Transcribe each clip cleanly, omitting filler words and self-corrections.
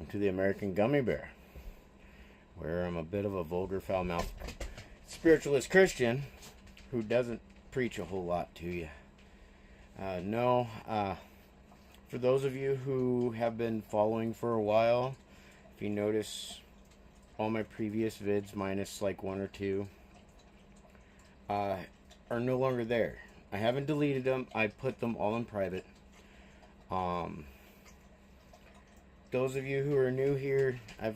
to the American Gummy-Bear, where I'm a bit of a vulgar, foul-mouthed spiritualist Christian who doesn't preach a whole lot to you. For those of you who have been following for a while, if you notice, all my previous vids, minus like one or two, are no longer there. I haven't deleted them. I put them all in private. Those of you who are new here, I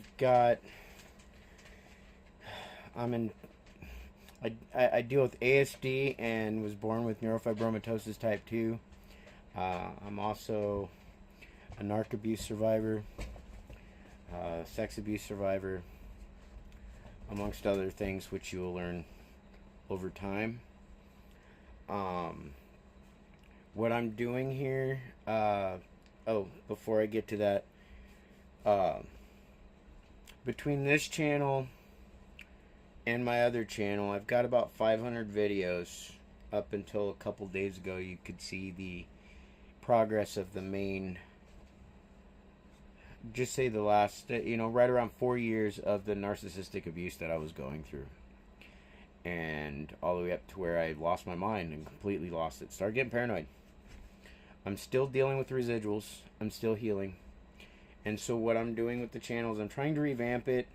deal with ASD and was born with neurofibromatosis type 2. I'm also a narc abuse survivor, sex abuse survivor, amongst other things which you will learn over time. What I'm doing here, before I get to that, between this channel and my other channel, I've got about 500 videos. Up until a couple days ago, you could see the progress of the main, just say the last, right around 4 years of the narcissistic abuse that I was going through. And all the way up to where I lost my mind and completely lost it. Started getting paranoid. I'm still dealing with residuals. I'm still healing. And so what I'm doing with the channel is I'm trying to revamp it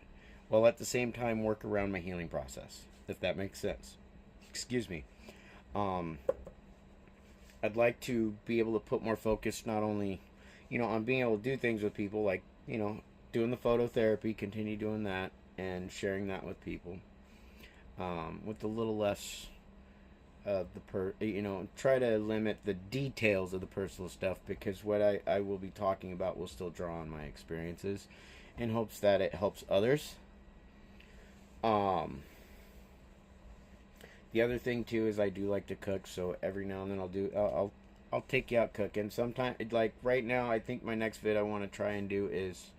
while at the same time work around my healing process, if that makes sense. Excuse me. I'd like to be able to put more focus not only, on being able to do things with people, like, doing the phototherapy, continue doing that, and sharing that with people. With a little less of try to limit the details of the personal stuff, because what I will be talking about will still draw on my experiences in hopes that it helps others. The other thing too is I do like to cook, so every now and then I'll take you out cooking. Sometimes, like right now, I think my next vid I want to try and do is,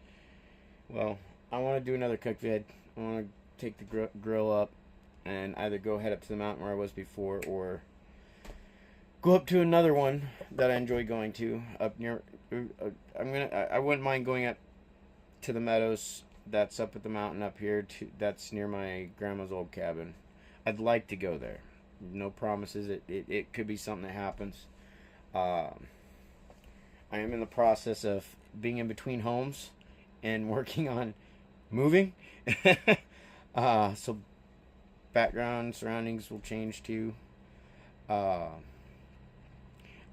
I want to do another cook vid. I want to take the grill up and either go head up to the mountain where I was before, or go up to another one that I enjoy going to up near. I wouldn't mind going up to the meadows that's up at the mountain up here. That's near my grandma's old cabin. I'd like to go there. No promises. It could be something that happens. I am in the process of being in between homes and working on moving. So background surroundings will change too.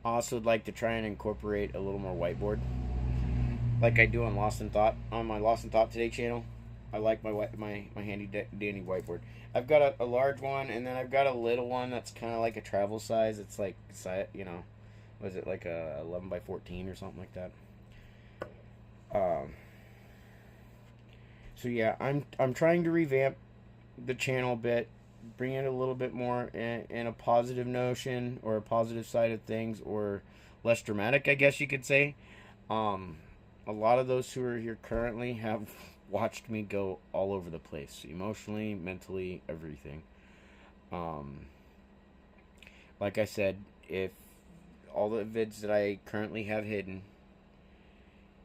Also would like to try and incorporate a little more whiteboard, like I do on Lost in Thought, on my Lost in Thought Today channel. I like my handy dandy whiteboard. I've got a large one, and then I've got a little one that's kind of like a travel size. It's like, was it like a 11 by 14 or something like that? So yeah, I'm trying to revamp the channel a bit, bring it a little bit more in a positive notion, or a positive side of things, or less dramatic, I guess you could say. A lot of those who are here currently have watched me go all over the place, emotionally, mentally, everything. Like I said, if all the vids that I currently have hidden,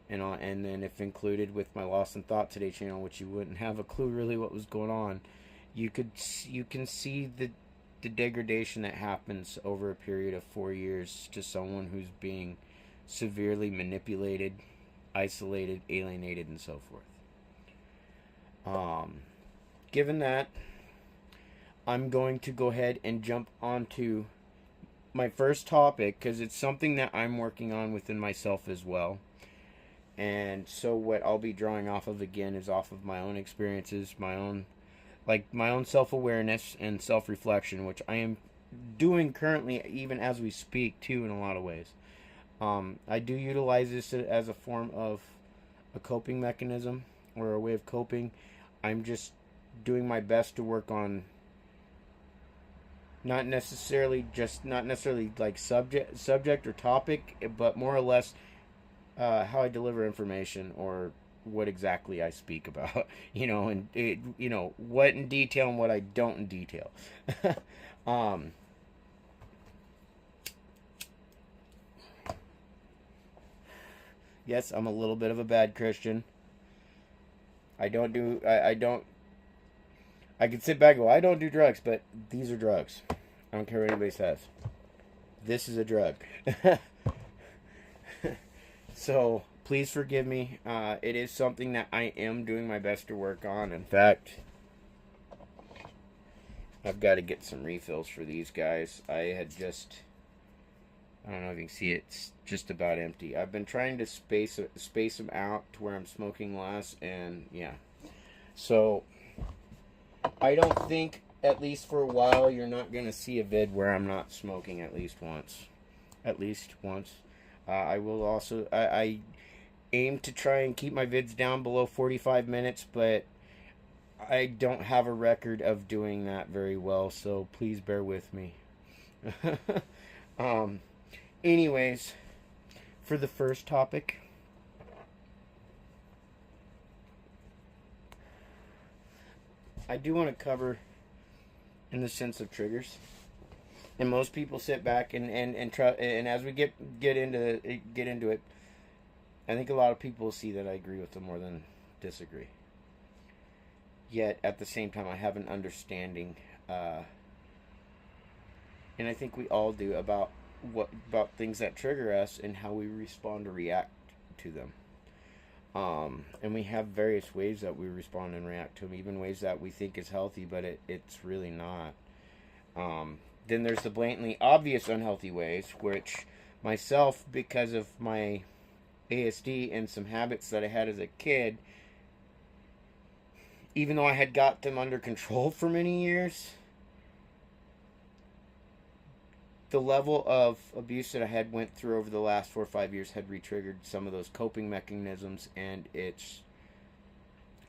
and then if included with my Lost in Thought Today channel, which you wouldn't have a clue really what was going on, you can see the degradation that happens over a period of 4 years to someone who's being severely manipulated, isolated, alienated, and so forth. Given that, I'm going to go ahead and jump onto my first topic, because it's something that I'm working on within myself as well. And so what I'll be drawing off of again is off of my own experiences, my own self-awareness and self-reflection, which I am doing currently even as we speak too, in a lot of ways. I do utilize this as a form of a coping mechanism, or a way of coping. I'm just doing my best to work on not necessarily like subject or topic, but more or less how I deliver information, or what exactly I speak about, and what in detail and what I don't in detail. Yes, I'm a little bit of a bad Christian. I don't. I can sit back and go, I don't do drugs, but these are drugs. I don't care what anybody says. This is a drug. So please forgive me. It is something that I am doing my best to work on. In fact, I've got to get some refills for these guys. I don't know if you can see it. It's just about empty. I've been trying to space them out to where I'm smoking less, and yeah. So I don't think, at least for a while, you're not going to see a vid where I'm not smoking at least once. At least once. I will also, I aim to try and keep my vids down below 45 minutes, but I don't have a record of doing that very well, so please bear with me. Anyways, for the first topic, I do want to cover in the sense of triggers. And most people sit back and try, and as we get into it, I think a lot of people will see that I agree with them more than disagree. Yet at the same time, I have an understanding, and I think we all do, about things that trigger us and how we respond or react to them. And we have various ways that we respond and react to them, even ways that we think is healthy, but it's really not. Then there's the blatantly obvious unhealthy ways, which myself, because of my ASD and some habits that I had as a kid, even though I had got them under control for many years, the level of abuse that I had went through over the last 4 or 5 years had re-triggered some of those coping mechanisms, and it's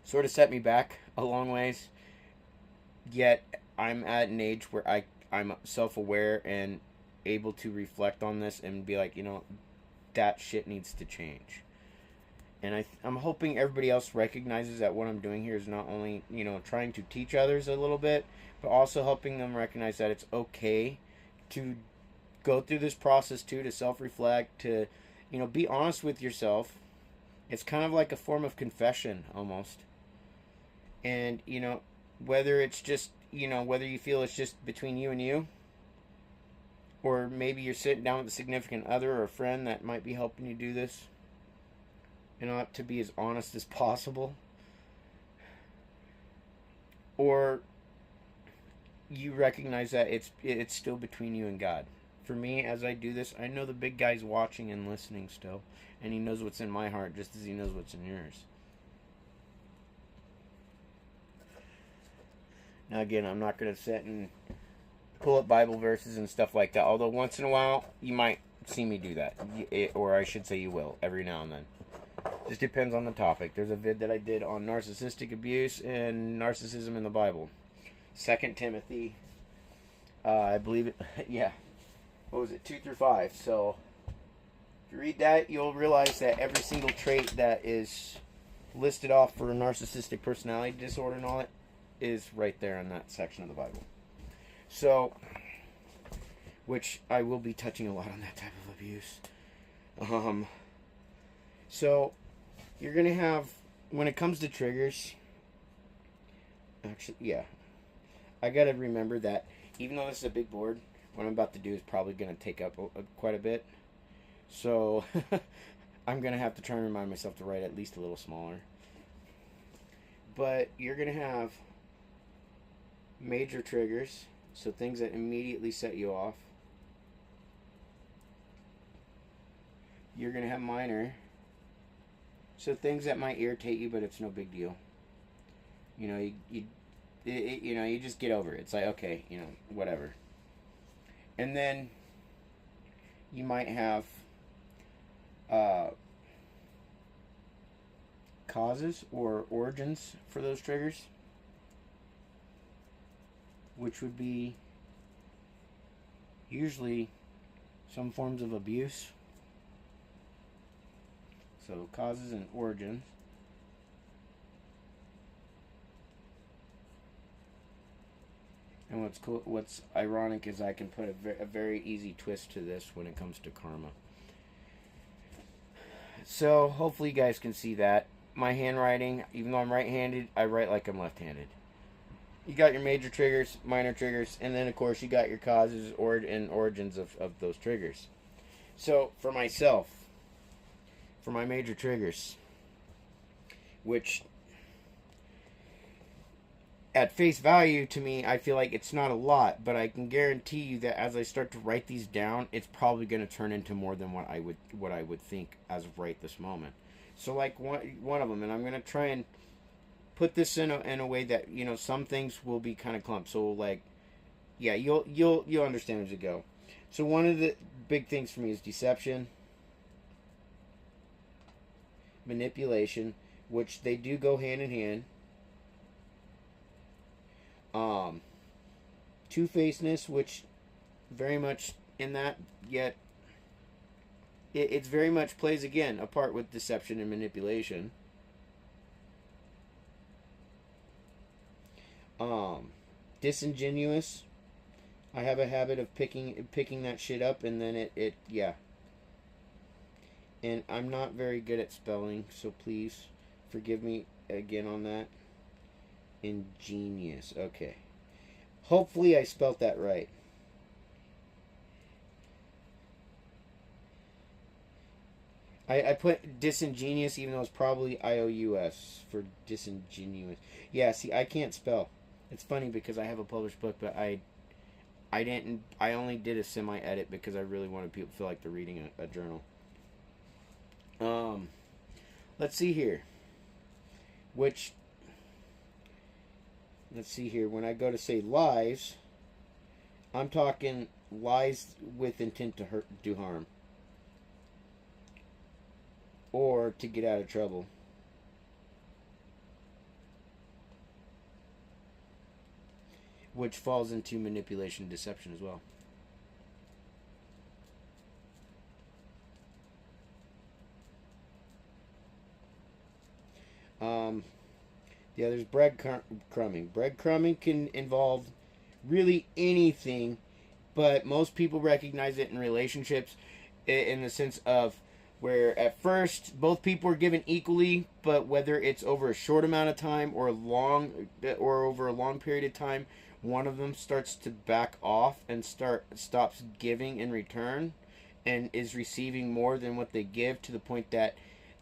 sort of set me back a long ways. Yet I'm at an age where I'm self-aware and able to reflect on this and be like, that shit needs to change. And I'm hoping everybody else recognizes that what I'm doing here is not only, trying to teach others a little bit, but also helping them recognize that it's okay to go through this process too, to self-reflect, to, be honest with yourself. It's kind of like a form of confession almost. And, whether it's just, whether you feel it's just between you and you, or maybe you're sitting down with a significant other or a friend that might be helping you do this, to be as honest as possible, or you recognize that it's still between you and God. For me, as I do this, I know the big guy's watching and listening still, and he knows what's in my heart just as he knows what's in yours. Now again, I'm not going to sit and pull up Bible verses and stuff like that, although once in a while you might see me do that, or I should say you will, every now and then. Just depends on the topic. There's a vid that I did on narcissistic abuse and narcissism in the Bible. 2 Timothy, I believe it, yeah, what was it, 2 through 5. So if you read that, you'll realize that every single trait that is listed off for a narcissistic personality disorder and all that is right there in that section of the Bible. So, which I will be touching a lot on that type of abuse. So, you're going to have, when it comes to triggers, actually, yeah, I got to remember that even though this is a big board, what I'm about to do is probably going to take up quite a bit. So, I'm going to have to try and remind myself to write at least a little smaller. But you're going to have major triggers, so things that immediately set you off. You're going to have minor, so things that might irritate you, but it's no big deal. You just get over it. It's like, okay, whatever. And then you might have causes or origins for those triggers, which would be usually some forms of abuse. So causes and origins. And what's ironic is I can put a very easy twist to this when it comes to karma. So hopefully you guys can see that. my handwriting, even though I'm right-handed, I write like I'm left-handed. You got your major triggers, minor triggers, and then of course you got your causes and origins of those triggers. So for myself, for my major triggers, which at face value to me, I feel like it's not a lot, but I can guarantee you that as I start to write these down, it's probably going to turn into more than what I would think as of right this moment. So like one of them, and I'm going to try and put this in a way that, you know, some things will be kind of clumped. So like, yeah, you'll understand as you go. So one of the big things for me is deception, manipulation, which they do go hand in hand. Two-facedness, which very much in that, yet it's very much plays again a part with deception and manipulation. Disingenuous. I have a habit of picking that shit up, and then it yeah. And I'm not very good at spelling, so please forgive me again on that. Ingenious. Okay. Hopefully I spelt that right. I put disingenuous even though it's probably IOUS for disingenuous. Yeah, see, I can't spell. It's funny because I have a published book, but I only did a semi-edit because I really wanted people to feel like they're reading a journal. Let's see here. Let's see here. When I go to say lies, I'm talking lies with intent to hurt, do harm, or to get out of trouble. Which falls into manipulation and deception as well. The other is breadcrumbing. Breadcrumbing can involve really anything, but most people recognize it in relationships in the sense of where at first both people are given equally, but whether it's over a short amount of time or over a long period of time, one of them starts to back off and stops giving in return and is receiving more than what they give, to the point that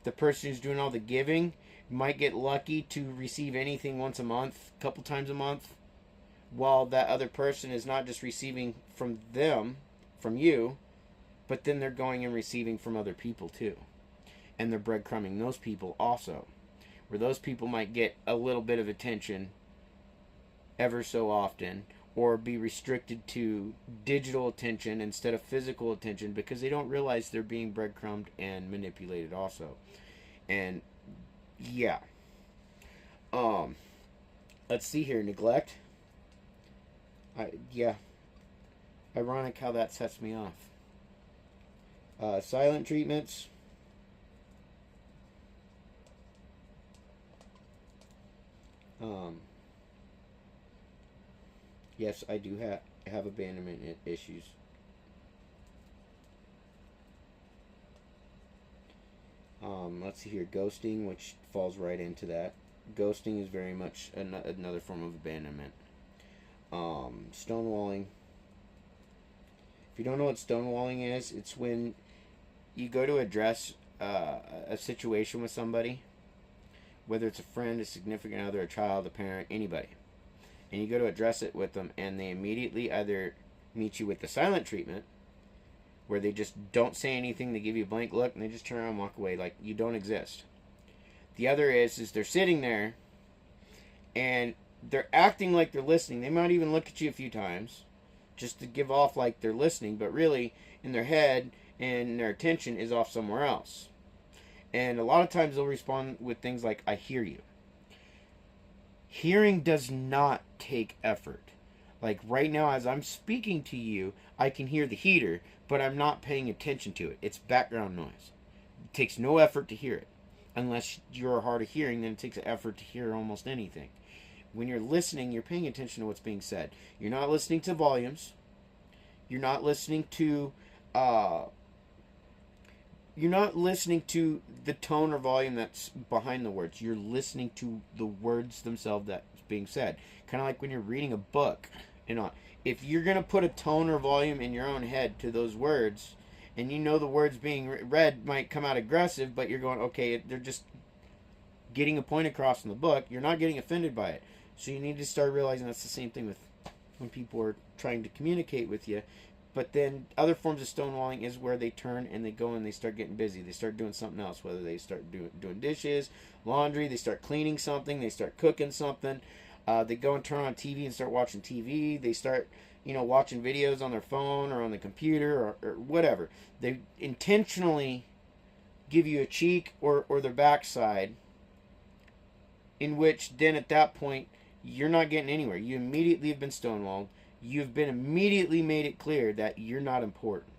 the person who's doing all the giving might get lucky to receive anything once a month, a couple times a month, while that other person is not just receiving from you, but then they're going and receiving from other people too. And they're breadcrumbing those people also, where those people might get a little bit of attention ever so often, or be restricted to digital attention instead of physical attention because they don't realize they're being breadcrumbed and manipulated also. And yeah. Let's see here. Neglect. Yeah. Ironic how that sets me off. Silent treatments. Yes, I do have abandonment issues. Let's see here. Ghosting, which falls right into that. Ghosting is very much another form of abandonment. Stonewalling. If you don't know what stonewalling is, it's when you go to address a situation with somebody, whether it's a friend, a significant other, a child, a parent, anybody, and you go to address it with them, and they immediately either meet you with the silent treatment, where they just don't say anything, they give you a blank look, and they just turn around and walk away like you don't exist. The other is they're sitting there, and they're acting like they're listening. They might even look at you a few times, just to give off like they're listening, but really, in their head, and their attention is off somewhere else. And a lot of times they'll respond with things like, I hear you. Hearing does not take effort. Like right now, as I'm speaking to you, I can hear the heater, but I'm not paying attention to it. It's background noise. It takes no effort to hear it. Unless you're hard of hearing, then it takes effort to hear almost anything. When you're listening, you're paying attention to what's being said. You're not listening to volumes. You're not listening to you're not listening to the tone or volume that's behind the words. You're listening to the words themselves that's being said. Kind of like when you're reading a book. You know, if you're gonna put a tone or volume in your own head to those words, and you know the words being read might come out aggressive, but you're going, okay, they're just getting a point across in the book. You're not getting offended by it. So you need to start realizing that's the same thing with when people are trying to communicate with you. But then other forms of stonewalling is where they turn and they go and they start getting busy. They start doing something else, whether they start doing dishes, laundry, they start cleaning something, they start cooking something. They go and turn on TV and start watching TV. They start, watching videos on their phone or on the computer or whatever. They intentionally give you a cheek or their backside, in which then at that point you're not getting anywhere. You immediately have been stonewalled. You've been immediately made it clear that you're not important.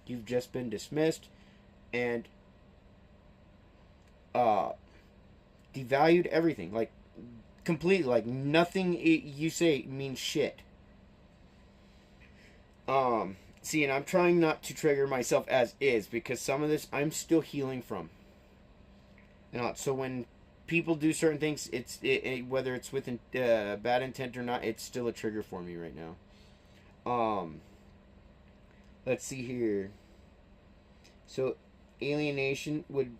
You've just been dismissed and devalued everything. Like, completely. Like, nothing you say means shit. See, and I'm trying not to trigger myself as is, because some of this I'm still healing from. So when people do certain things, whether it's with bad intent or not, it's still a trigger for me right now. Let's see here. So alienation would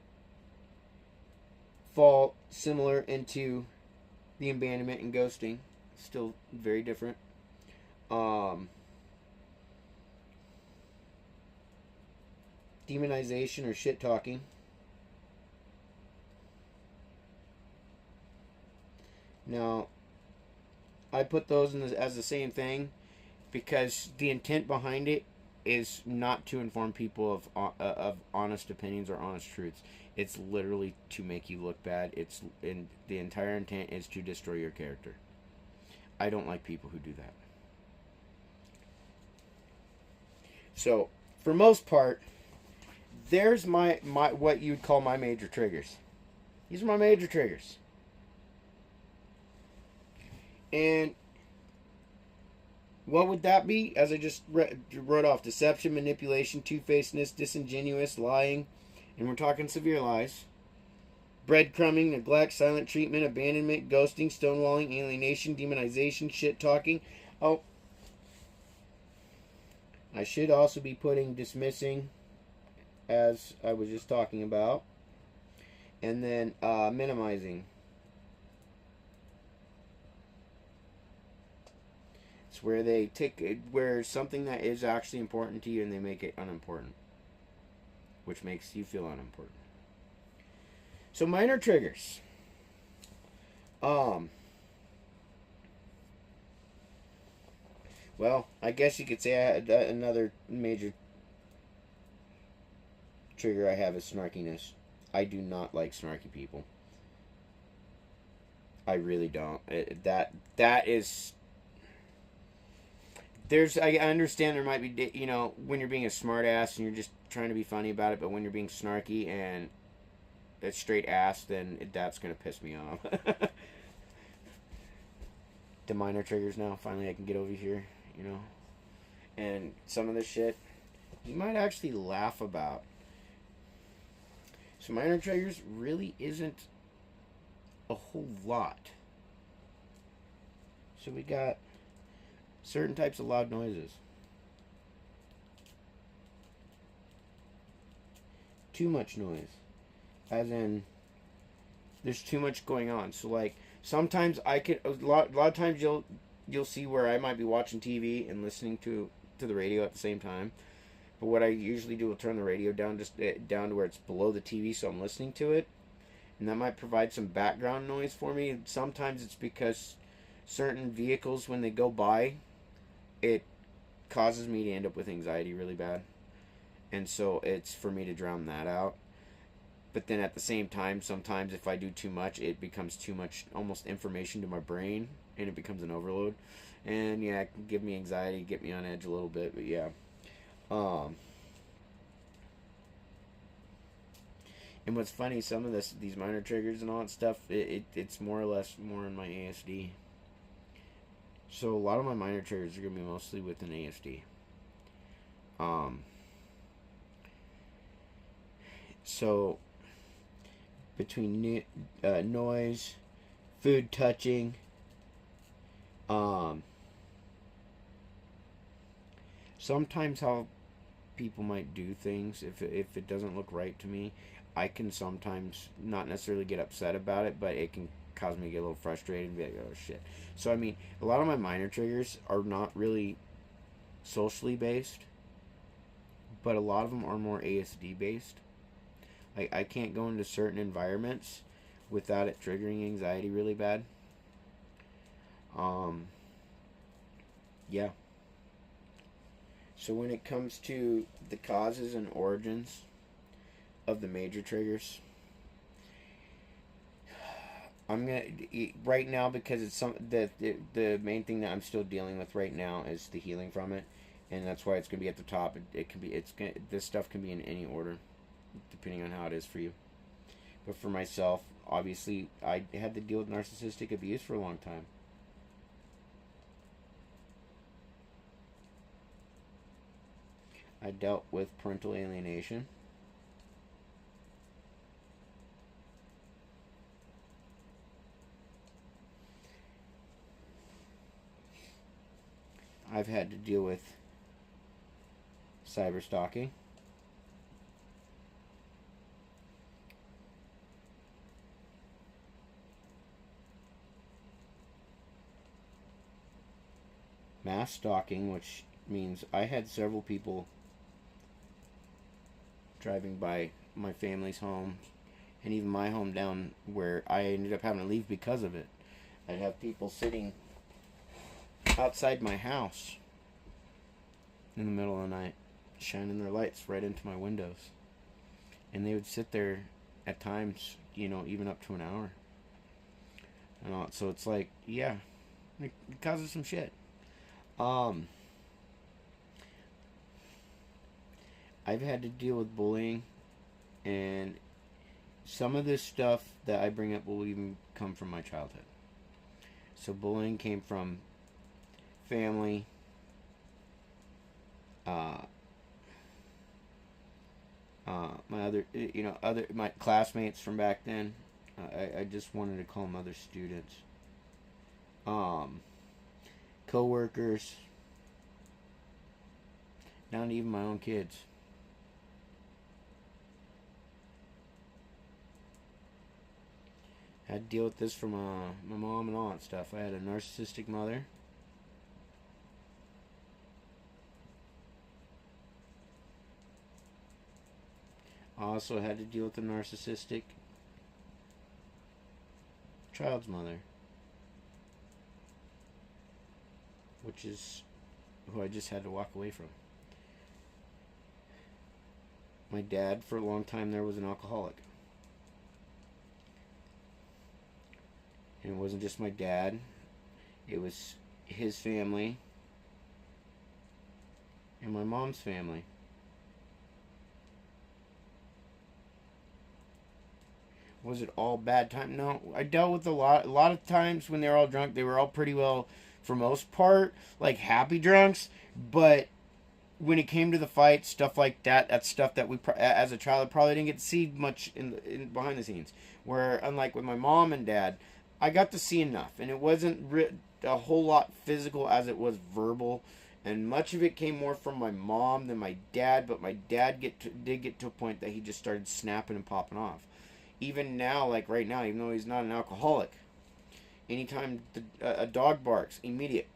fall similar into the abandonment and ghosting. Still very different. Demonization or shit talking. Now, I put those as the same thing because the intent behind it is not to inform people of honest opinions or honest truths. It's literally to make you look bad. The entire intent is to destroy your character. I don't like people who do that. So, for most part, there's my what you'd call my major triggers. These are my major triggers. And what would that be? As I just wrote off: deception, manipulation, two-facedness, disingenuous, lying, and we're talking severe lies. Breadcrumbing, neglect, silent treatment, abandonment, ghosting, stonewalling, alienation, demonization, shit-talking. Oh, I should also be putting dismissing, as I was just talking about. And then minimizing. It's where they where something that is actually important to you and they make it unimportant, which makes you feel unimportant. So minor triggers. Well, I guess you could say I had another major trigger I have is snarkiness. I do not like snarky people. I really don't. That is. I understand there might be, when you're being a smart ass and you're just trying to be funny about it, but when you're being snarky and a straight ass, then that's going to piss me off. The minor triggers now, finally I can get over here, And some of this shit, you might actually laugh about. So minor triggers really isn't a whole lot. So we got certain types of loud noises. Too much noise. As in, there's too much going on. So like, sometimes a lot of times you'll see where I might be watching TV and listening to the radio at the same time. But what I usually do will turn the radio down down to where it's below the TV, so I'm listening to it. And that might provide some background noise for me. Sometimes it's because certain vehicles, when they go by, it causes me to end up with anxiety really bad. And so it's for me to drown that out. But then at the same time, sometimes if I do too much, it becomes too much almost information to my brain, and it becomes an overload. And yeah, it can give me anxiety, get me on edge a little bit, but yeah. And what's funny, some of these minor triggers and all that stuff, it's more or less more in my ASD. So a lot of my minor triggers are going to be mostly within ASD. So between noise, food touching, um, sometimes how people might do things, if it doesn't look right to me, I can sometimes not necessarily get upset about it, but it can cause me to get a little frustrated and be like, oh shit. So I mean, a lot of my minor triggers are not really socially based, but a lot of them are more ASD based. Like I can't go into certain environments without it triggering anxiety really bad. Um, yeah. So when it comes to the causes and origins of the major triggers, I'm gonna right now, because it's the main thing that I'm still dealing with right now is the healing from it, and that's why it's gonna be at the top. It can be this stuff can be in any order, depending on how it is for you. But for myself, obviously, I had to deal with narcissistic abuse for a long time. I dealt with parental alienation. I've had to deal with cyber stalking. Mass stalking, which means I had several people driving by my family's home and even my home down where I ended up having to leave because of it. I'd have people sitting outside my house in the middle of the night, shining their lights right into my windows. And they would sit there at times, even up to an hour. And all, so it's like, yeah, it causes some shit. I've had to deal with bullying, and some of this stuff that I bring up will even come from my childhood. So bullying came from family, my classmates from back then. I just wanted to call them other students. Co-workers, down to even my own kids. I had to deal with this from my mom and all that stuff. I had a narcissistic mother. I also had to deal with a narcissistic child's mother, which is who I just had to walk away from. My dad, for a long time there, was an alcoholic. And it wasn't just my dad, it was his family and my mom's family. Was it all bad time? No, I dealt with a lot of times when they were all drunk. They were all pretty well, for most part, like happy drunks. But when it came to the fight, stuff like that, that's stuff that we, as a child, probably didn't get to see much in behind the scenes. Where, unlike with my mom and dad, I got to see enough, and it wasn't a whole lot physical as it was verbal. And much of it came more from my mom than my dad. But my dad did get to a point that he just started snapping and popping off. Even now, like right now, even though he's not an alcoholic, anytime a dog barks, immediate,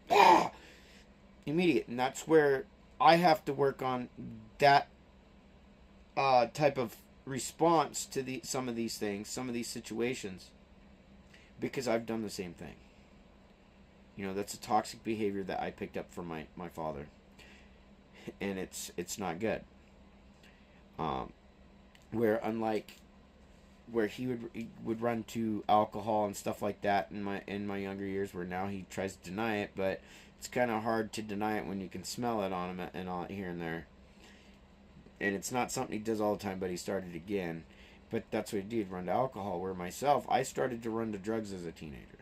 immediate, and that's where I have to work on that type of response to some of these things, some of these situations, because I've done the same thing. That's a toxic behavior that I picked up from my father, and it's not good. Where unlike where he would run to alcohol and stuff like that in my younger years, where now he tries to deny it, but it's kind of hard to deny it when you can smell it on him and all here and there. And it's not something he does all the time, but he started again. But that's what he did, run to alcohol. Where myself, I started to run to drugs as a teenager,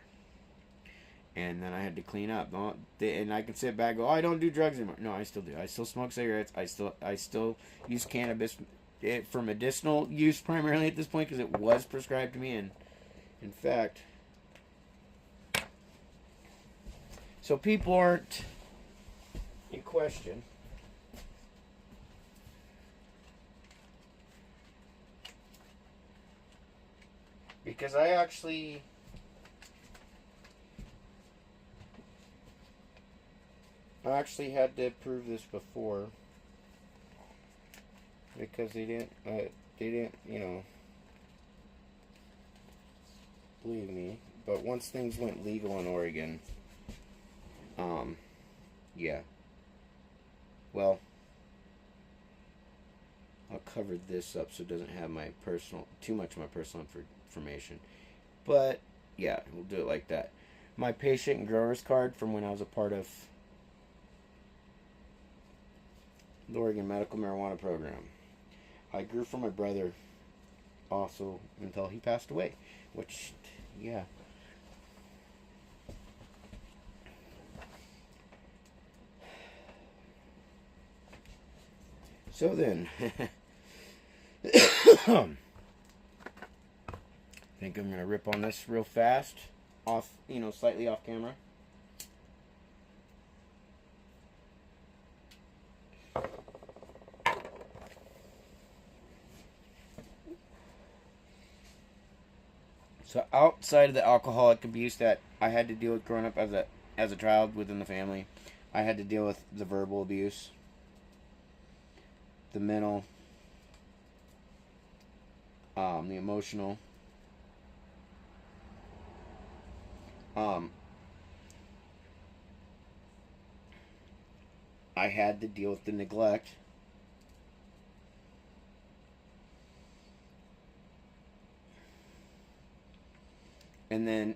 and then I had to clean up. And I can sit back and go, oh, I don't do drugs anymore. No, I still do. I still smoke cigarettes. I still use cannabis for medicinal use primarily at this point because it was prescribed to me, and in fact, so people aren't in question. Because I actually had to prove this before, because they didn't, believe me. But once things went legal in Oregon, yeah. Well, I'll cover this up so it doesn't have too much of my personal information. But yeah, we'll do it like that. My patient and grower's card from when I was a part of the Oregon Medical Marijuana Program. I grew for my brother also until he passed away, which, yeah. So then, I think I'm going to rip on this real fast, off, slightly off camera. So outside of the alcoholic abuse that I had to deal with growing up as a child within the family, I had to deal with the verbal abuse, the mental, the emotional, I had to deal with the neglect. And then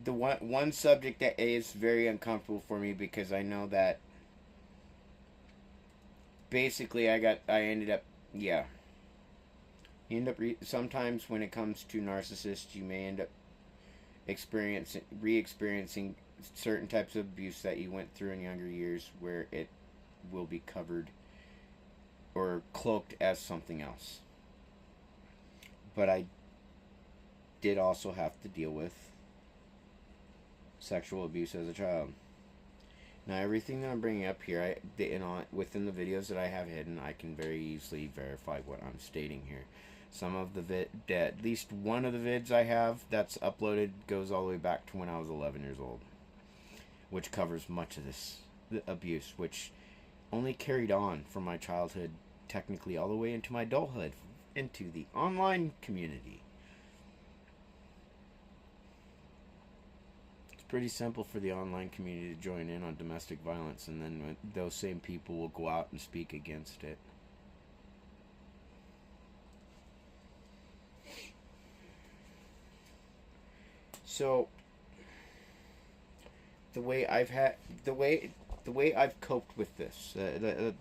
the one subject that is very uncomfortable for me, because I know that basically I ended up, yeah. You end up sometimes when it comes to narcissists, you may end up re-experiencing certain types of abuse that you went through in younger years, where it will be covered or cloaked as something else. But I did also have to deal with sexual abuse as a child. Now, everything that I'm bringing up here, within the videos that I have hidden, I can very easily verify what I'm stating here. Some of the at least one of the vids I have that's uploaded goes all the way back to when I was 11 years old, which covers much of this abuse, which only carried on from my childhood, technically all the way into my adulthood, into the online community. It's pretty simple for the online community to join in on domestic violence, and then those same people will go out and speak against it. So the way I've coped with this,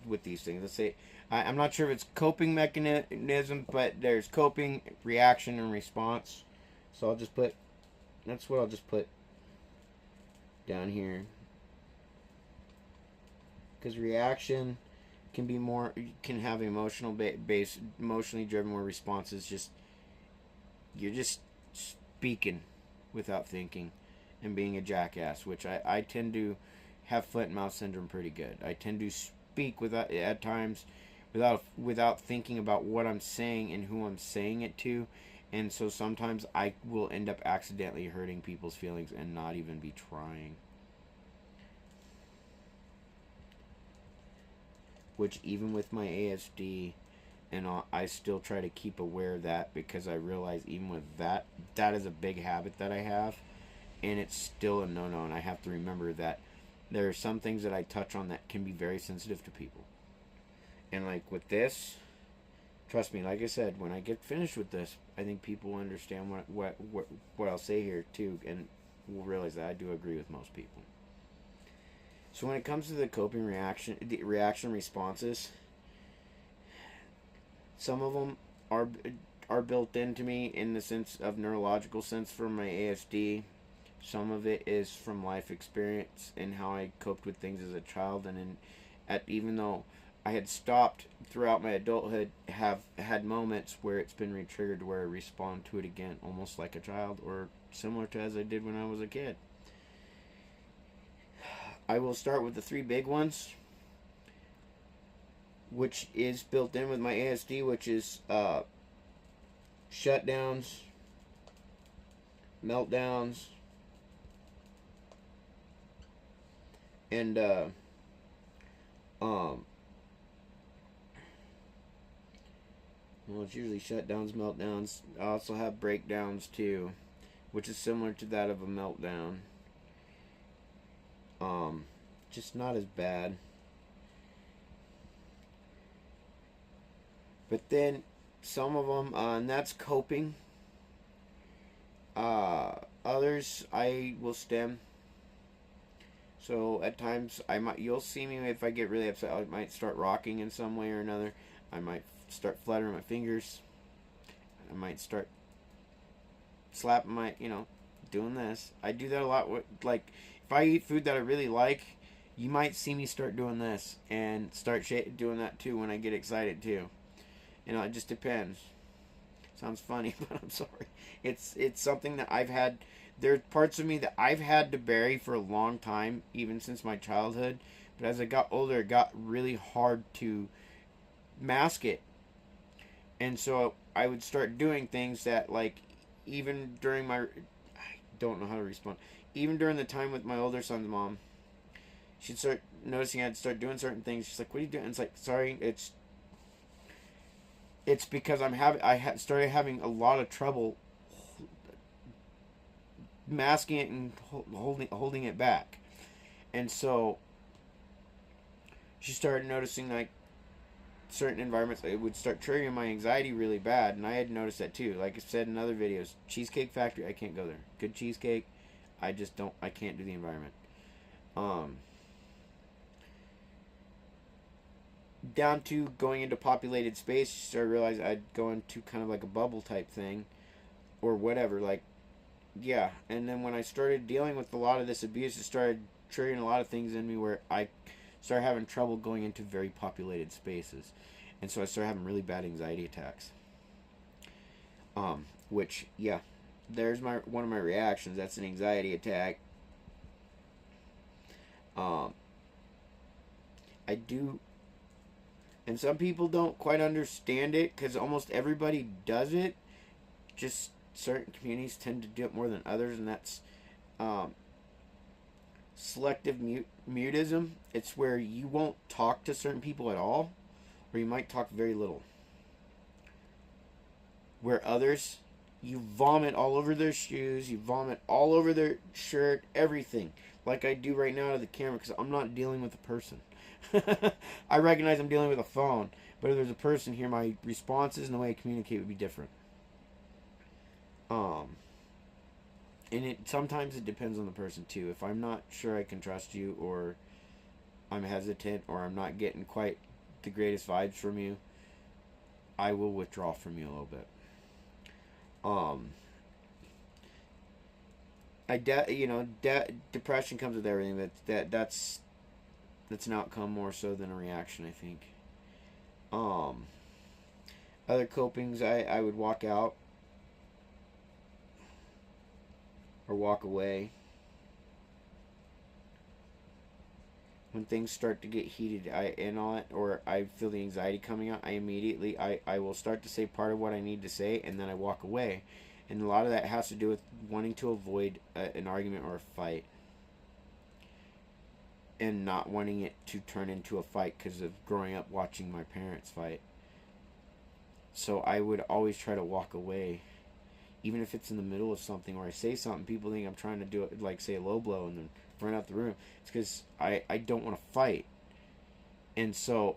with these things. Let's say I'm not sure if it's coping mechanism, but there's coping, reaction, and response. So that's what I'll just put down here, because reaction can have emotionally driven, where response is you're just speaking without thinking and being a jackass, which I tend to have foot and mouth syndrome pretty good. I tend to speak at times without thinking about what I'm saying and who I'm saying it to, and so sometimes I will end up accidentally hurting people's feelings and not even be trying. Which, even with my ASD and all, I still try to keep aware of that, because I realize even with that is a big habit that I have, and it's still a no-no, and I have to remember that there are some things that I touch on that can be very sensitive to people. And like with this, trust me, like I said, when I get finished with this, I think people will understand what I'll say here too, and will realize that I do agree with most people. So when it comes to the coping reaction responses, some of them are built into me in the sense of neurological sense from my ASD. Some of it is from life experience and how I coped with things as a child, and even though I had stopped throughout my adulthood, have had moments where it's been re-triggered, where I respond to it again, almost like a child, or similar to as I did when I was a kid. I will start with the three big ones, which is built in with my ASD, which is shutdowns, meltdowns, and well, it's usually shutdowns, meltdowns. I also have breakdowns too, which is similar to that of a meltdown. Just not as bad. But then some of them, and that's coping. Others I will stem. So at times you'll see me if I get really upset. I might start rocking in some way or another. I might start fluttering my fingers. I might start slapping my, doing this. I do that a lot. Like if I eat food that I really like, you might see me start doing this and start doing that too when I get excited too. It just depends. Sounds funny, but I'm sorry. It's something that I've had. There's parts of me that I've had to bury for a long time, even since my childhood. But as I got older, it got really hard to mask it. And so I would start doing things that, like, even during my... I don't know how to respond. Even during the time with my older son's mom, she'd start noticing I'd start doing certain things. She's like, what are you doing? And it's like, sorry, it's because I started having a lot of trouble masking it and holding it back. And so she started noticing, like, certain environments, it would start triggering my anxiety really bad. And I had noticed that too. Like I said in other videos, Cheesecake Factory, I can't go there. Good cheesecake, I can't do the environment. Down to going into populated space, she started realizing I'd go into kind of like a bubble type thing or whatever. Like, yeah. And then when I started dealing with a lot of this abuse, it started triggering a lot of things in me where I started having trouble going into very populated spaces. And so I started having really bad anxiety attacks. Which, yeah, there's one of my reactions. That's an anxiety attack. I do... And some people don't quite understand it because almost everybody does it. Just certain communities tend to do it more than others, and that's selective mutism. It's where you won't talk to certain people at all, or you might talk very little. Where others, you vomit all over their shoes, you vomit all over their shirt, everything. Like I do right now to the camera because I'm not dealing with a person. I recognize I'm dealing with a phone, but if there's a person here, my responses and the way I communicate would be different. And sometimes it depends on the person too. If I'm not sure I can trust you, or I'm hesitant, or I'm not getting quite the greatest vibes from you, I will withdraw from you a little bit. Depression comes with everything. That's an outcome more so than a reaction, I think. Other copings, I would walk out or walk away. When things start to get heated, or I feel the anxiety coming out, I will start to say part of what I need to say, and then I walk away. And a lot of that has to do with wanting to avoid an argument or a fight, and not wanting it to turn into a fight because of growing up watching my parents fight. So I would always try to walk away, even if it's in the middle of something, or I say something, people think I'm trying to do it, like say a low blow and then run out the room. It's because I don't want to fight. And so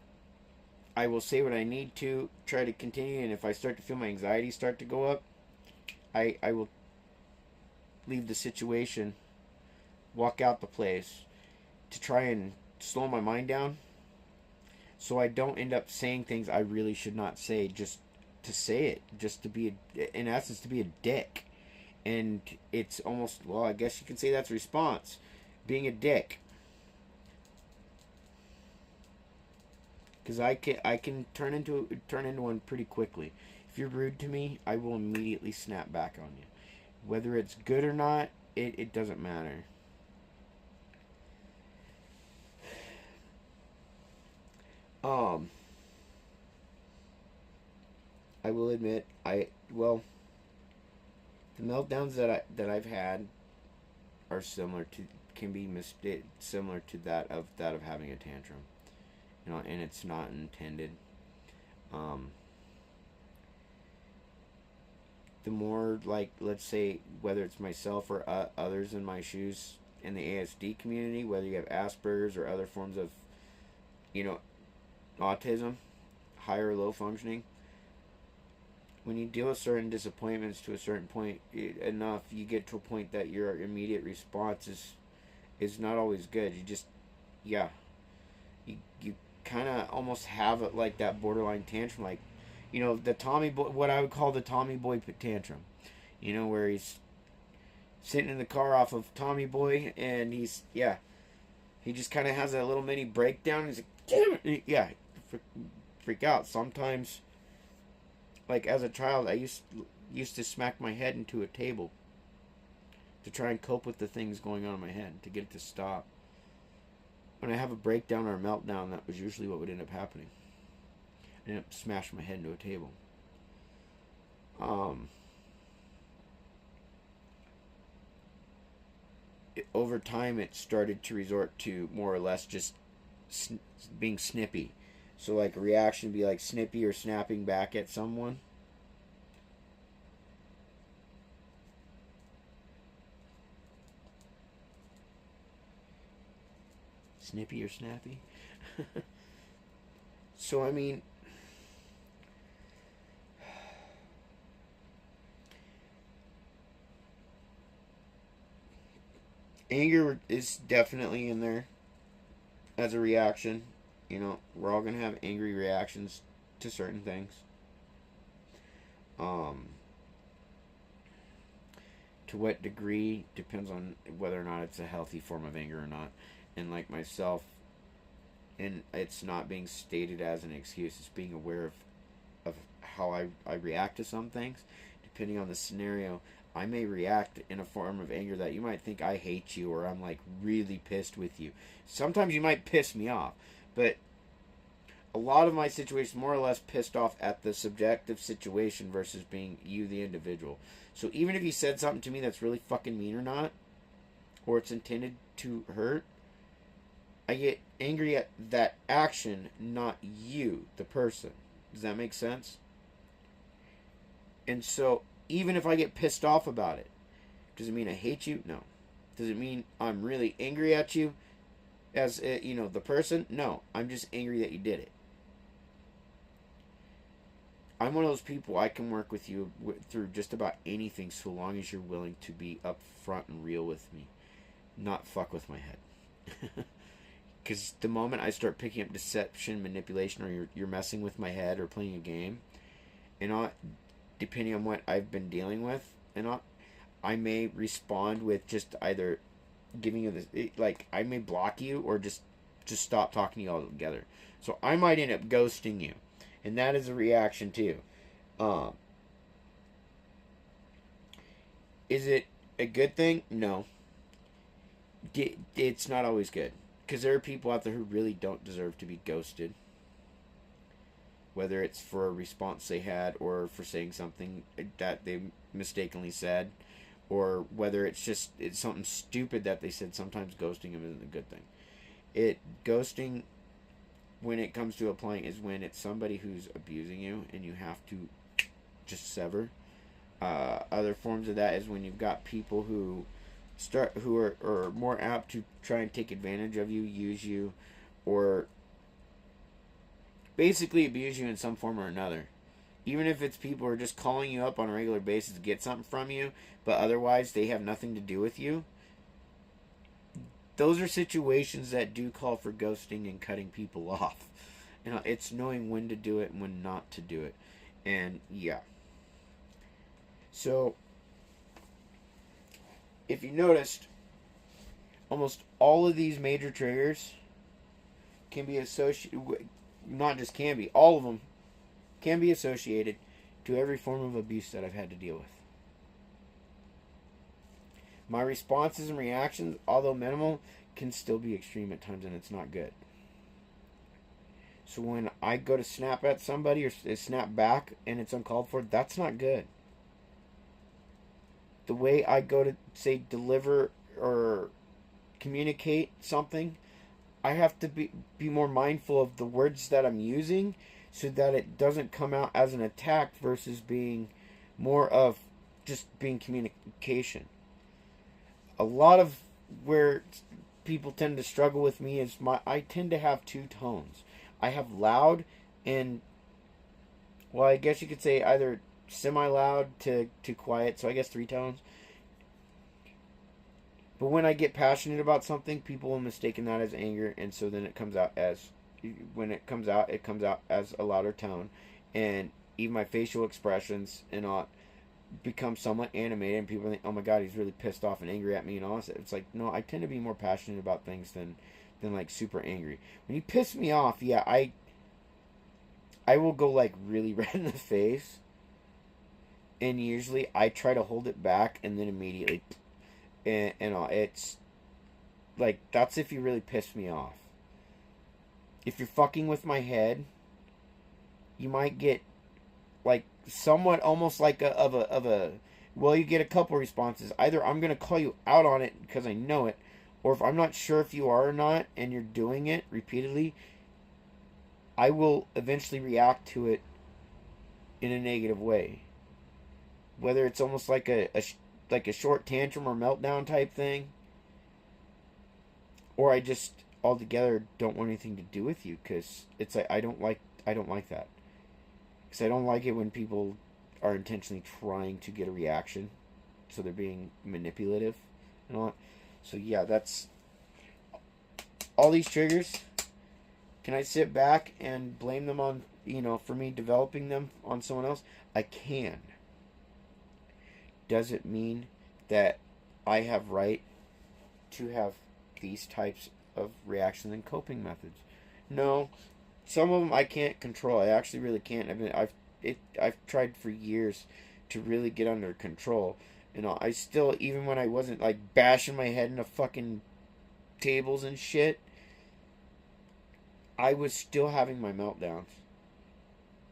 I will say what I need to, try to continue, and if I start to feel my anxiety start to go up, I will leave the situation, walk out the place, to try and slow my mind down, so I don't end up saying things I really should not say, just to say it, just to be in essence, to be a dick. And it's almost, well, I guess you can say that's a response, being a dick. because I can turn into one pretty quickly. If you're rude to me, I will immediately snap back on you. Whether it's good or not, it doesn't matter. Um, I will admit, the meltdowns that I've had are similar to can be similar to that of having a tantrum. You know, and it's not intended. Um, the more, like, let's say, whether it's myself or others in my shoes in the ASD community, whether you have Asperger's or other forms of, you know, autism, high or low functioning, when you deal with certain disappointments to a certain point enough, you get to a point that your immediate response is not always good. You just, yeah, you kind of almost have it like that borderline tantrum, like, you know, the Tommy boy, what I would call the Tommy boy tantrum, you know, where he's sitting in the car off of Tommy Boy, and he just kind of has that little mini breakdown. He's like, damn it, yeah, freak out. Sometimes, like as a child, I used to smack my head into a table to try and cope with the things going on in my head, to get it to stop. When I have a breakdown or a meltdown, that was usually what would end up happening. I ended up smashing my head into a table. Over time, it started to resort to more or less just being snippy. So, like, a reaction would be like snippy or snapping back at someone. Snippy or snappy? So, I mean, anger is definitely in there as a reaction. You know, we're all going to have angry reactions to certain things. To what degree depends on whether or not it's a healthy form of anger or not. And like myself, and it's not being stated as an excuse, it's being aware of how I react to some things. Depending on the scenario, I may react in a form of anger that you might think I hate you or I'm like really pissed with you. Sometimes you might piss me off, but a lot of my situation more or less pissed off at the subjective situation versus being you the individual. So even if you said something to me that's really fucking mean or not, or it's intended to hurt, I get angry at that action, not you, the person. Does that make sense? And so even if I get pissed off about it, does it mean I hate you? No. Does it mean I'm really angry at you as, you know, the person? No. I'm just angry that you did it. I'm one of those people, I can work with you through just about anything so long as you're willing to be upfront and real with me. Not fuck with my head. Because the moment I start picking up deception, manipulation, or you're messing with my head or playing a game, and depending on what I've been dealing with, and I may respond with just either giving you this, like I may block you or just stop talking to you altogether. So I might end up ghosting you, and that is a reaction too. Is it a good thing? No. It's not always good. Because there are people out there who really don't deserve to be ghosted. Whether it's for a response they had or for saying something that they mistakenly said. Or whether it's something stupid that they said. Sometimes ghosting them isn't a good thing. Ghosting, when it comes to applying, is when it's somebody who's abusing you and you have to just sever. Other forms of that is when you've got people who are more apt to try and take advantage of you, use you, or basically abuse you in some form or another. Even if it's people who are just calling you up on a regular basis to get something from you, but otherwise they have nothing to do with you. Those are situations that do call for ghosting and cutting people off. You know, it's knowing when to do it and when not to do it. And yeah. So if you noticed, almost all of these major triggers can be associated with, not just can be, all of them can be associated to every form of abuse that I've had to deal with. My responses and reactions, although minimal, can still be extreme at times, and it's not good. So when I go to snap at somebody or snap back and it's uncalled for, that's not good. The way I go to, say, deliver or communicate something, I have to be more mindful of the words that I'm using so that it doesn't come out as an attack versus being more of just being communication. A lot of where people tend to struggle with me is I tend to have two tones. I have loud and, well, I guess you could say either semi-loud to quiet, so I guess 3 tones. But when I get passionate about something, people will mistake that as anger, and so then it comes out as, when it comes out as a louder tone, and even my facial expressions and all become somewhat animated, and people think, oh my god, he's really pissed off and angry at me and all this. It's like, no, I tend to be more passionate about things than like super angry. When you piss me off, yeah, I will go like really red in the face, and usually I try to hold it back and then immediately, and it's like, that's if you really piss me off. If you're fucking with my head, you might get like somewhat almost like well, you get a couple responses. Either I'm gonna call you out on it because I know it, or if I'm not sure if you are or not and you're doing it repeatedly, I will eventually react to it in a negative way. Whether it's almost like a short tantrum or meltdown type thing, or I just altogether don't want anything to do with you, because it's like I don't like that. Because I don't like it when people are intentionally trying to get a reaction, so they're being manipulative and all that. So yeah, that's all these triggers. Can I sit back and blame them on, for me developing them on someone else? I can. Does it mean that I have right to have these types of reactions and coping methods? No. Some of them I can't control. I actually really can't. I've tried for years to really get under control. I still, even when I wasn't like bashing my head into fucking tables and shit, I was still having my meltdowns.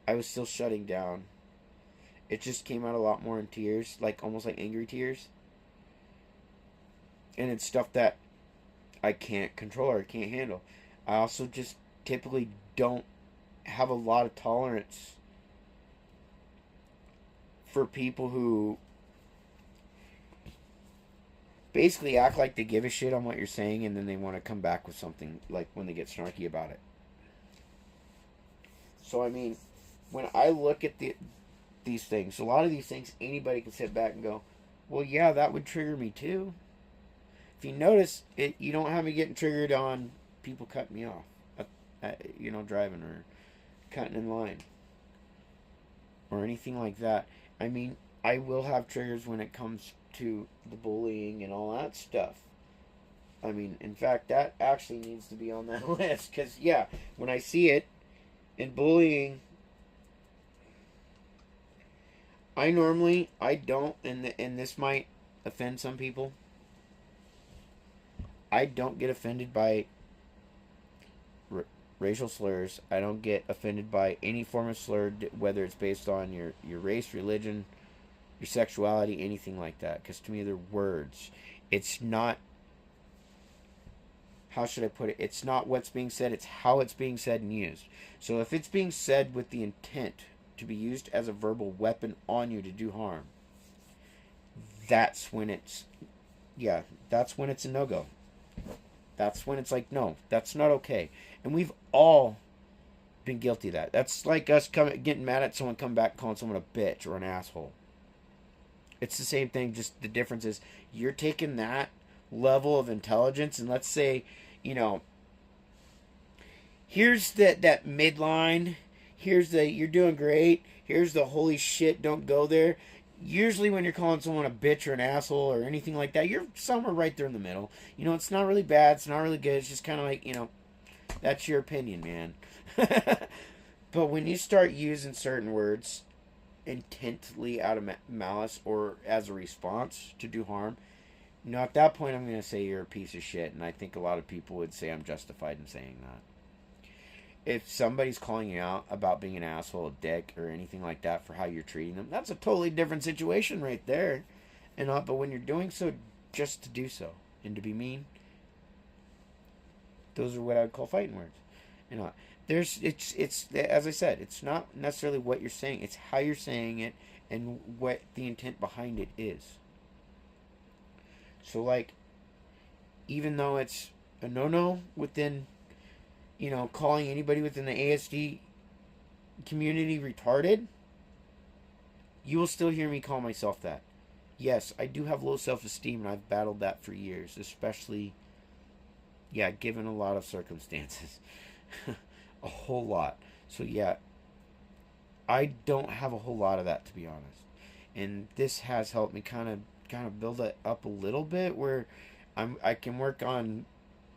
I was still shutting down. It just came out a lot more in tears, like almost like angry tears. And it's stuff that I can't control or I can't handle. I also just typically don't have a lot of tolerance for people who basically act like they give a shit on what you're saying, and then they want to come back with something, like when they get snarky about it. So I mean, when I look at these things, a lot of these things, anybody can sit back and go, well, yeah, that would trigger me too. If you notice it, you don't have me getting triggered on people cutting me off, driving or cutting in line or anything like that. I mean, I will have triggers when it comes to the bullying and all that stuff. I mean, in fact, that actually needs to be on that list, because, yeah, when I see it in bullying, I don't, and this might offend some people, I don't get offended by racial slurs. I don't get offended by any form of slur, whether it's based on your race, religion, your sexuality, anything like that. Because to me, they're words. It's not, how should I put it? It's not what's being said, it's how it's being said and used. So if it's being said with the intent to be used as a verbal weapon on you to do harm, that's when it's a no-go. That's when it's like, no, that's not okay. And we've all been guilty of that. That's like us getting mad at someone, coming back calling someone a bitch or an asshole. It's the same thing, just the difference is you're taking that level of intelligence, and let's say, here's that midline, here's the you're doing great, here's the holy shit, don't go there. Usually when you're calling someone a bitch or an asshole or anything like that, you're somewhere right there in the middle. It's not really bad, it's not really good, it's just kind of like, that's your opinion, man. But when you start using certain words intently out of malice or as a response to do harm, now at that point I'm going to say you're a piece of shit, and I think a lot of people would say I'm justified in saying that. If somebody's calling you out about being an asshole, a dick, or anything like that for how you're treating them, that's a totally different situation right there. And but when you're doing so just to do so and to be mean, those are what I would call fighting words. You know, it's as I said, it's not necessarily what you're saying; it's how you're saying it and what the intent behind it is. So, like, even though it's a no-no within, calling anybody within the ASD community retarded, you will still hear me call myself that. Yes, I do have low self-esteem, and I've battled that for years, especially, given a lot of circumstances. A whole lot. So, I don't have a whole lot of that, to be honest. And this has helped me kind of build it up a little bit, where I can work on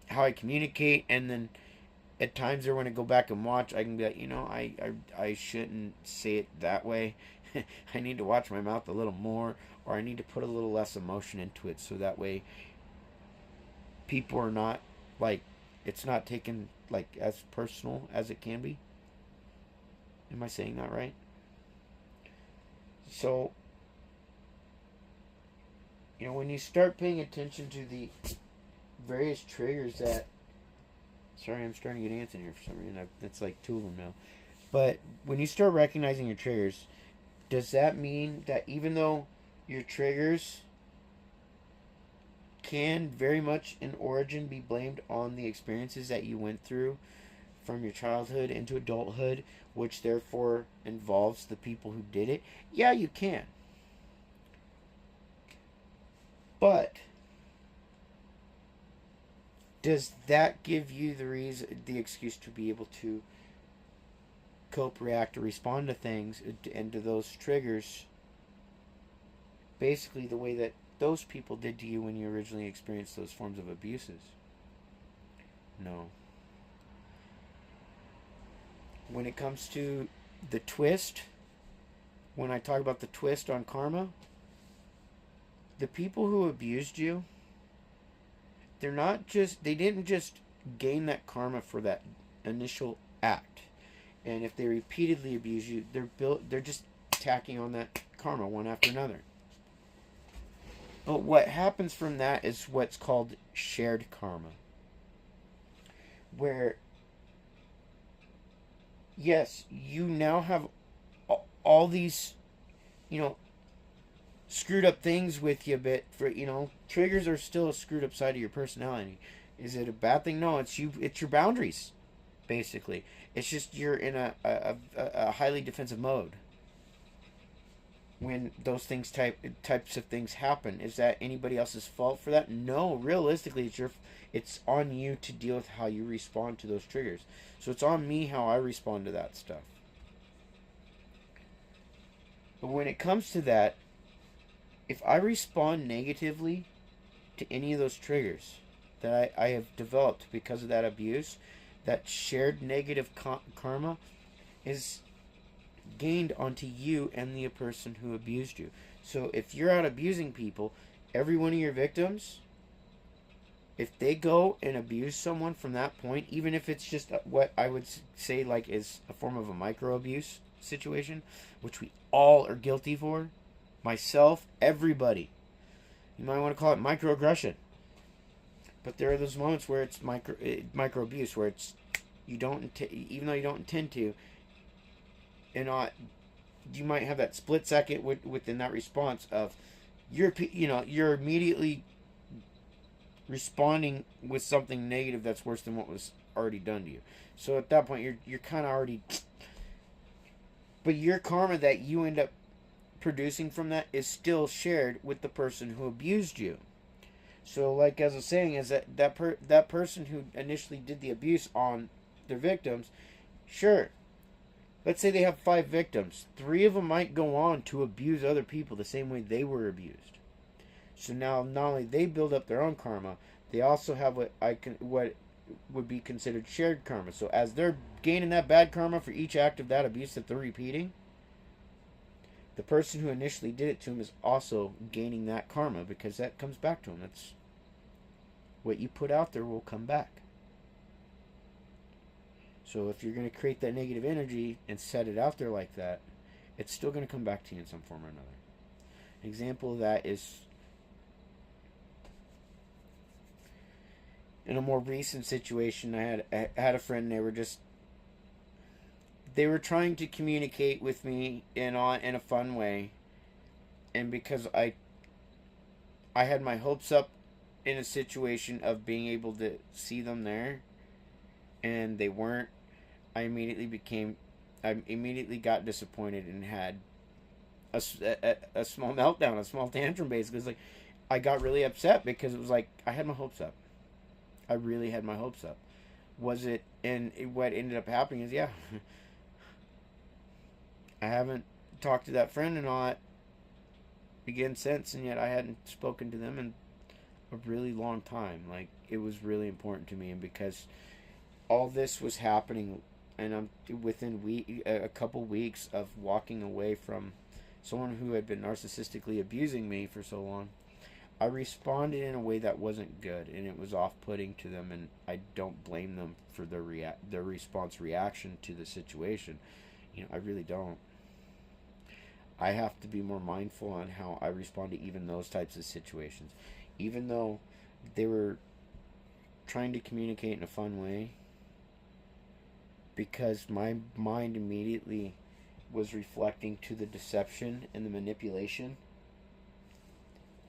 how I communicate, and then at times there when I go back and watch, I can be like, I shouldn't say it that way. I need to watch my mouth a little more, or I need to put a little less emotion into it, so that way people are not like, it's not taken like as personal as it can be. Am I saying that right? So, when you start paying attention to the various triggers that, sorry, I'm starting to get ants in here for some reason. That's like 2 of them now. But when you start recognizing your triggers, does that mean that even though your triggers can very much in origin be blamed on the experiences that you went through from your childhood into adulthood, which therefore involves the people who did it? Yeah, you can. But does that give you the excuse to be able to cope, react, or respond to things and to those triggers basically the way that those people did to you when you originally experienced those forms of abuses? No. When it comes to the twist, when I talk about the twist on karma, the people who abused you, they didn't just gain that karma for that initial act. And if they repeatedly abuse you, they're just tacking on that karma one after another. But what happens from that is what's called shared karma. Where, yes, you now have all these, screwed up things with you, but triggers are still a screwed up side of your personality. Is it a bad thing? No, it's your boundaries, basically. It's just you're in a highly defensive mode when those types of things happen. Is that anybody else's fault for that? No, realistically, it's on you to deal with how you respond to those triggers. So it's on me how I respond to that stuff. But when it comes to that, if I respond negatively to any of those triggers that I have developed because of that abuse, that shared negative karma is gained onto you and the person who abused you. So if you're out abusing people, every one of your victims, if they go and abuse someone from that point, even if it's just what I would say like is a form of a micro abuse situation, which we all are guilty for, myself, everybody. You might want to call it microaggression. But there are those moments where it's micro abuse, where it's even though you don't intend to, you might have that split second within that response of you're immediately responding with something negative that's worse than what was already done to you. So at that point you're kind of already, but your karma that you end up producing from that is still shared with the person who abused you. So like as I was saying, is that person who initially did the abuse on their victims, sure, let's say they have 5 victims, 3 of them might go on to abuse other people the same way they were abused. So now not only they build up their own karma, they also have what would be considered shared karma. So as they're gaining that bad karma for each act of that abuse that they're repeating, the person who initially did it to him is also gaining that karma, because that comes back to him. That's what you put out there will come back. So if you're going to create that negative energy and set it out there like that, it's still going to come back to you in some form or another. An example of that is in a more recent situation. I had a friend. They were trying to communicate with me in a fun way, and because I had my hopes up in a situation of being able to see them there, and they weren't, I immediately got disappointed and had a small meltdown, a small tantrum, basically. It's like I got really upset because it was like I had my hopes up. I really had my hopes up. Was it? And what ended up happening is, yeah, I haven't talked to that friend and all that again since, and yet I hadn't spoken to them in a really long time. Like, it was really important to me, and because all this was happening, and I'm within a couple weeks of walking away from someone who had been narcissistically abusing me for so long, I responded in a way that wasn't good, and it was off-putting to them, and I don't blame them for their reaction to the situation. I really don't. I have to be more mindful on how I respond to even those types of situations. Even though they were trying to communicate in a fun way, because my mind immediately was reflecting to the deception and the manipulation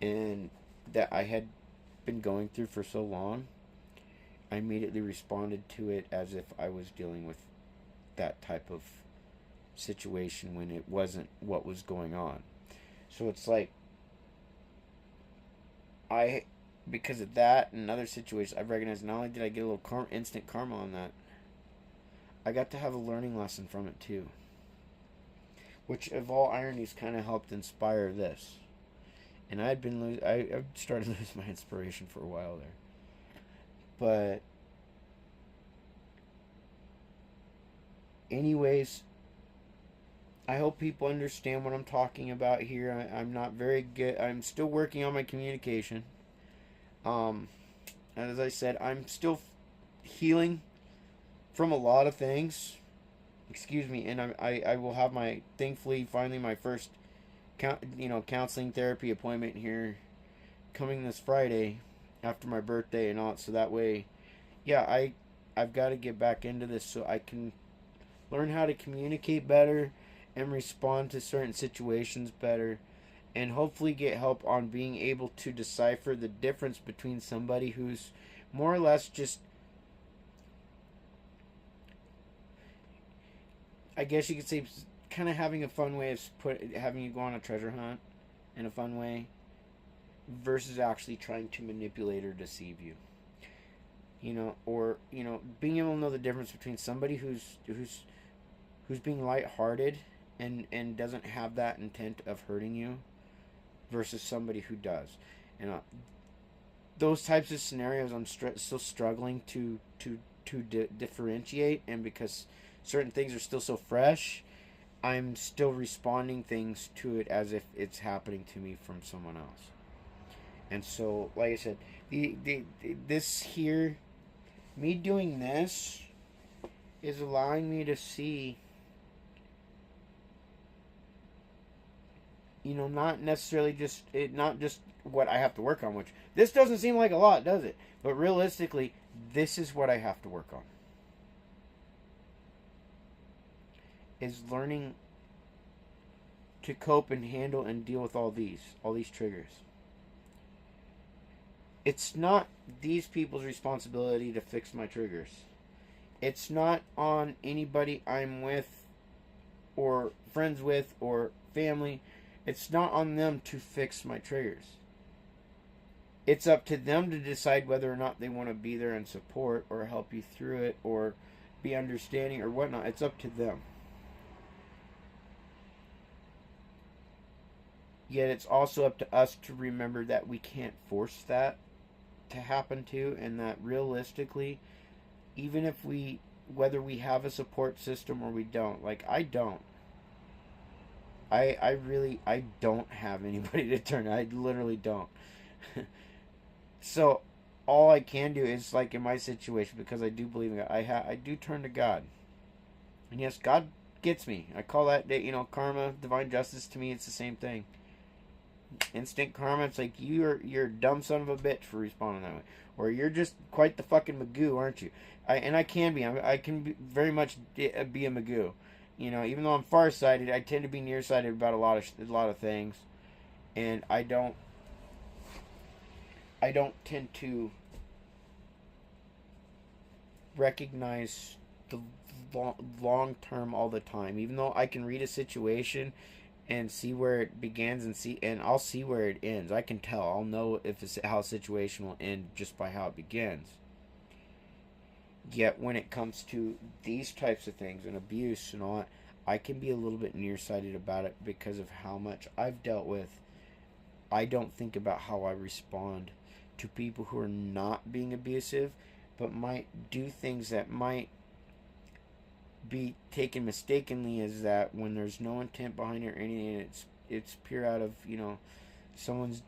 and that I had been going through for so long, I immediately responded to it as if I was dealing with that type of situation when it wasn't what was going on. So it's like because of that and other situations, I've recognized not only did I get a little instant karma on that, I got to have a learning lesson from it too, which of all ironies kind of helped inspire this. And I started losing my inspiration for a while there, but anyways, I hope people understand what I'm talking about here. I'm not very good. I'm still working on my communication. As I said, I'm still healing from a lot of things. Excuse me, and I will have finally my first counseling therapy appointment here coming this Friday after my birthday and all. So that way, yeah, I've got to get back into this so I can learn how to communicate better and respond to certain situations better, and hopefully get help on being able to decipher the difference between somebody who's more or less just, I guess you could say, kind of having a fun way of having you go on a treasure hunt in a fun way, versus actually trying to manipulate or deceive you. Or being able to know the difference between somebody who's being lighthearted and doesn't have that intent of hurting you, versus somebody who does. And those types of scenarios, I'm still struggling to differentiate, and because certain things are still so fresh, I'm still responding things to it as if it's happening to me from someone else. And so, like I said, this here, me doing this, is allowing me to see, not necessarily not just what I have to work on, which this doesn't seem like a lot, does it? But realistically, this is what I have to work on. Is learning to cope and handle and deal with all these triggers. It's not these people's responsibility to fix my triggers. It's not on anybody I'm with or friends with or family. It's not on them to fix my triggers. It's up to them to decide whether or not they want to be there and support or help you through it or be understanding or whatnot. It's up to them. Yet it's also up to us to remember that we can't force that to happen to, and that realistically, even if whether we have a support system or we don't. Like, I don't. I really, I don't have anybody to turn to. I literally don't. So, all I can do is, like, in my situation, because I do believe in God, I do turn to God. And yes, God gets me. I call that, karma, divine justice. To me, it's the same thing. Instant karma. It's like you're a dumb son of a bitch for responding that way, or you're just quite the fucking magoo, aren't you? I can be. I can be very much be a magoo. Even though I'm farsighted, I tend to be nearsighted about a lot of things, and I don't tend to recognize the long term all the time. Even though I can read a situation and see where it begins and I'll see where it ends. I can tell. I'll know if it's how a situation will end just by how it begins. Yet when it comes to these types of things and abuse and all that, I can be a little bit nearsighted about it because of how much I've dealt with. I don't think about how I respond to people who are not being abusive, but might do things that might be taken mistakenly as that, when there's no intent behind it or anything. It's pure out of someone's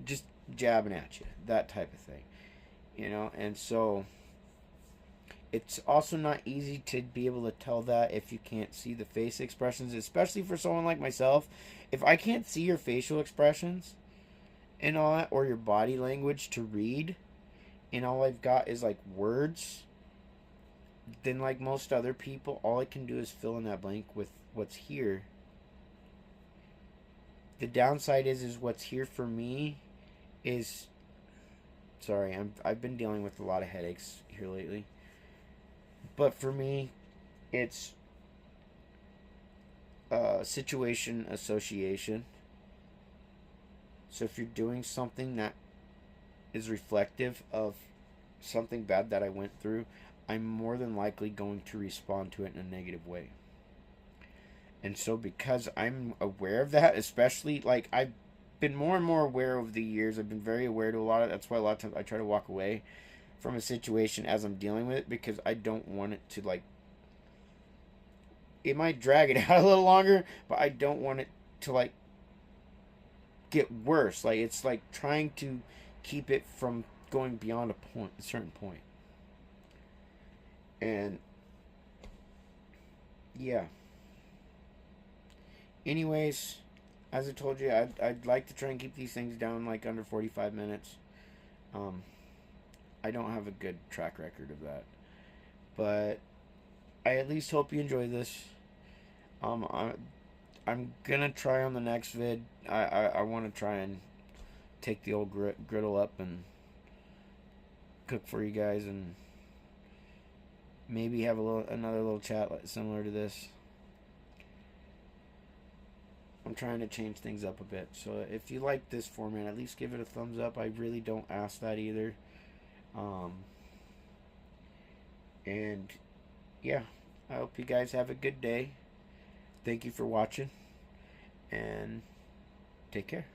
just jabbing at you, that type of thing, and so it's also not easy to be able to tell that if you can't see the face expressions, especially for someone like myself. If I can't see your facial expressions and all that, or your body language to read, and all I've got is like words, then like most other people, all I can do is fill in that blank with what's here. The downside is what's here for me is, sorry, I've been dealing with a lot of headaches here lately. But for me, it's situation association. So if you're doing something that is reflective of something bad that I went through, I'm more than likely going to respond to it in a negative way. And so because I'm aware of that, especially, like, I've been more and more aware over the years. I've been very aware to a lot of, that's why a lot of times I try to walk away from a situation as I'm dealing with it, because I don't want it to, like, it might drag it out a little longer, but I don't want it to, like, get worse. Like, it's like trying to keep it from going beyond a certain point. And yeah. Anyways, as I told you, I'd like to try and keep these things down like under 45 minutes. I don't have a good track record of that, but I at least hope you enjoy this. I'm gonna try on the next vid. I want to try and take the old griddle up and cook for you guys, and maybe have another little chat similar to this. I'm trying to change things up a bit. So if you like this format, at least give it a thumbs up. I really don't ask that either. And yeah, I hope you guys have a good day. Thank you for watching, and take care.